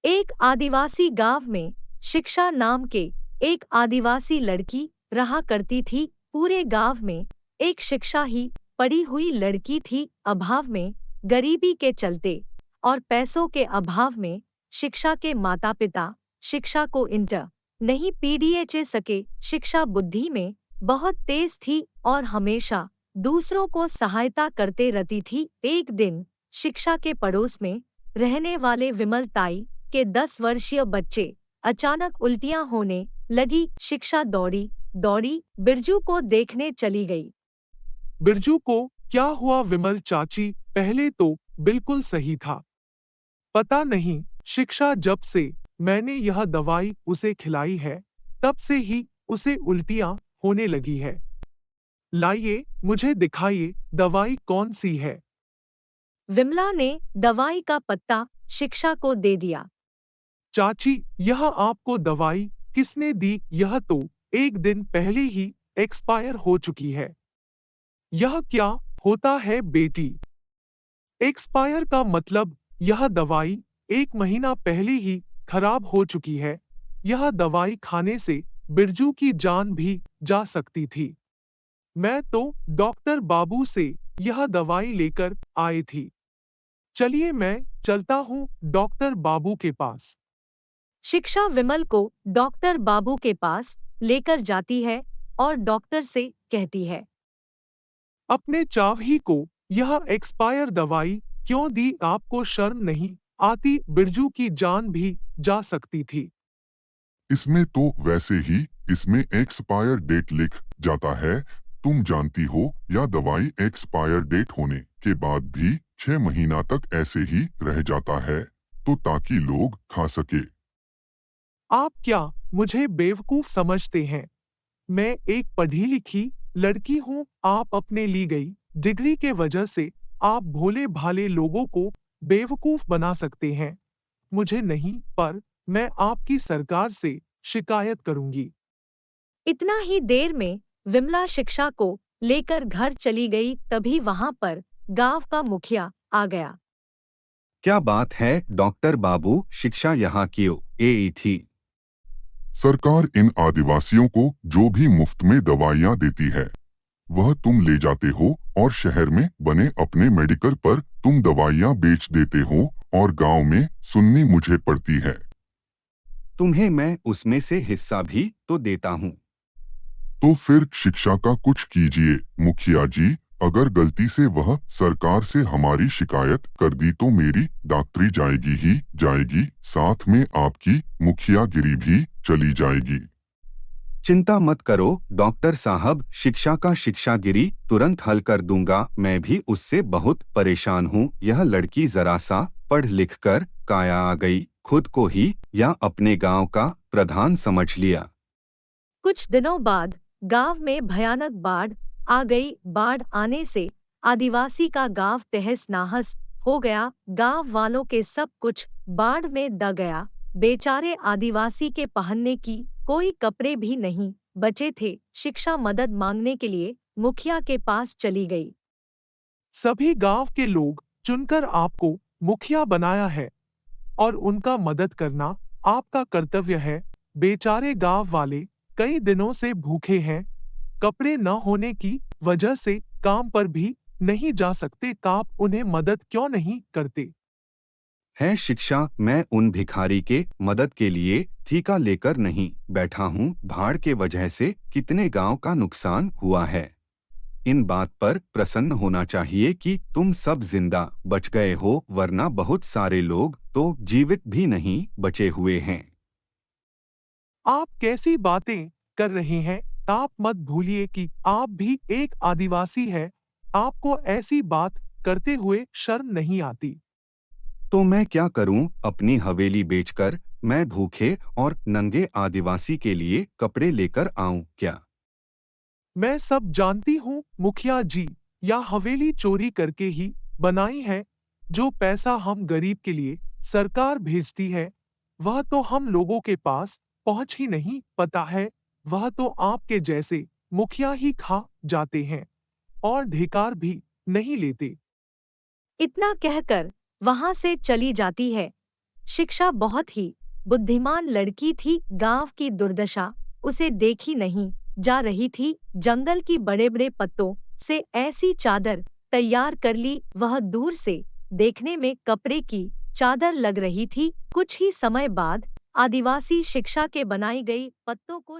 एक आदिवासी गांव में शिक्षा नाम के एक आदिवासी लड़की रहा करती थी। पूरे गांव में एक शिक्षा ही पढ़ी हुई लड़की थी। अभाव में, गरीबी के चलते और पैसों के अभाव में शिक्षा के माता पिता शिक्षा को इंटर नहीं पीडीएच सके। शिक्षा बुद्धि में बहुत तेज थी और हमेशा दूसरों को सहायता करते रहती थी। एक दिन शिक्षा के पड़ोस में रहने वाले विमल ताई के 10 वर्षीय बच्चे अचानक उल्टियां होने लगी। शिक्षा दौड़ी दौड़ी बिरजू को देखने चली गई। बिरजू को क्या हुआ विमल चाची? पहले तो बिल्कुल सही था। पता नहीं शिक्षा जब से मैंने यह दवाई उसे खिलाई है तब से ही उसे उल्टियां होने लगी है। लाइए मुझे दिखाइए दवाई कौन सी है। विमला ने दवाई का पत्ता शिक्षा को दे दिया। चाची, यह आपको दवाई किसने दी? यह तो एक दिन पहले ही एक्सपायर हो चुकी है। यह क्या होता है बेटी? एक्सपायर का मतलब यह दवाई 1 महीना पहले ही खराब हो चुकी है। यह दवाई खाने से बिरजू की जान भी जा सकती थी। मैं तो डॉक्टर बाबू से यह दवाई लेकर आई थी। चलिए मैं चलता हूँ डॉक्टर बाबू के पास। शिक्षा विमल को डॉक्टर बाबू के पास लेकर जाती है और डॉक्टर से कहती है, अपने चावी को यह एक्सपायर दवाई क्यों दी? आपको शर्म नहीं आती? बिरजू की जान भी जा सकती थी। इसमें तो वैसे ही इसमें एक्सपायर डेट लिख जाता है। तुम जानती हो यह दवाई एक्सपायर डेट होने के बाद भी 6 महीना तक ऐसे ही रह जाता है तो ताकि लोग खा सके। आप क्या मुझे बेवकूफ समझते हैं? मैं एक पढ़ी लिखी लड़की हूँ। आप अपने ली गई डिग्री के वजह से आप भोले भाले लोगों को बेवकूफ बना सकते हैं। मुझे नहीं, पर मैं आपकी सरकार से शिकायत करूंगी। इतना ही देर में विमला शिक्षा को लेकर घर चली गई। तभी वहां पर गांव का मुखिया आ गया। क्या बात है डॉक्टर बाबू, शिक्षा यहाँ क्यों आई थी? सरकार इन आदिवासियों को जो भी मुफ्त में दवाइयाँ देती है वह तुम ले जाते हो और शहर में बने अपने मेडिकल पर तुम दवाइयाँ बेच देते हो और गांव में सुननी मुझे पड़ती है। तुम्हें मैं उसमें से हिस्सा भी तो देता हूँ। तो फिर शिक्षा का कुछ कीजिए मुखिया जी। अगर गलती से वह सरकार से हमारी शिकायत कर दी तो मेरी डॉक्टरी जाएगी ही जाएगी, साथ में आपकी मुखियागिरी भी चली जाएगी। चिंता मत करो डॉक्टर साहब, शिक्षा का शिक्षागिरी तुरंत हल कर दूंगा। मैं भी उससे बहुत परेशान हूँ। यह लड़की जरा सा पढ़ लिख कर काया आ गई, खुद को ही या अपने गांव का प्रधान समझ लिया। कुछ दिनों बाद गांव में भयानक बाढ़ आ गई। बाढ़ आने से आदिवासी का गांव तहस नहस हो गया। गांव वालों के सब कुछ बाढ़ में द गया। बेचारे आदिवासी के पहनने की कोई कपड़े भी नहीं बचे थे। शिक्षा मदद मांगने के लिए मुखिया के पास चली गई। सभी गांव के लोग चुनकर आपको मुखिया बनाया है और उनका मदद करना आपका कर्तव्य है। बेचारे गांव वाले कई दिनों से भूखे हैं। कपड़े न होने की वजह से काम पर भी नहीं जा सकते। आप उन्हें मदद क्यों नहीं करते? है शिक्षा, मैं उन भिखारी के मदद के लिए ठीका लेकर नहीं बैठा हूँ। बाढ़ के वजह से कितने गांव का नुकसान हुआ है। इन बात पर प्रसन्न होना चाहिए कि तुम सब जिंदा बच गए हो, वरना बहुत सारे लोग तो जीवित भी नहीं बचे हुए हैं। आप कैसी बातें कर रहे हैं? आप मत भूलिए कि आप भी एक आदिवासी हैं। आपको ऐसी बात करते हुए शर्म नहीं आती? तो मैं क्या करूं? अपनी हवेली बेचकर मैं भूखे और नंगे आदिवासी के लिए कपड़े लेकर आऊं क्या? मैं सब जानती हूँ मुखिया जी, या हवेली चोरी करके ही बनाई है। जो पैसा हम गरीब के लिए सरकार भेजती है वह तो हम लोगों के पास पहुंच ही नहीं पता है। वह तो आपके जैसे मुखिया ही खा जाते हैं और धिकार भी नहीं लेते। इतना कहकर वहां से चली जाती है। शिक्षा बहुत ही बुद्धिमान लड़की थी। गांव की दुर्दशा उसे देखी नहीं जा रही थी। जंगल की बड़े-बड़े पत्तों से ऐसी चादर तैयार कर ली, वह दूर से देखने में कपड़े की चादर लग रही थी। कुछ ही समय बाद आदिवासी शिक्षा के बनाई गई पत्तों को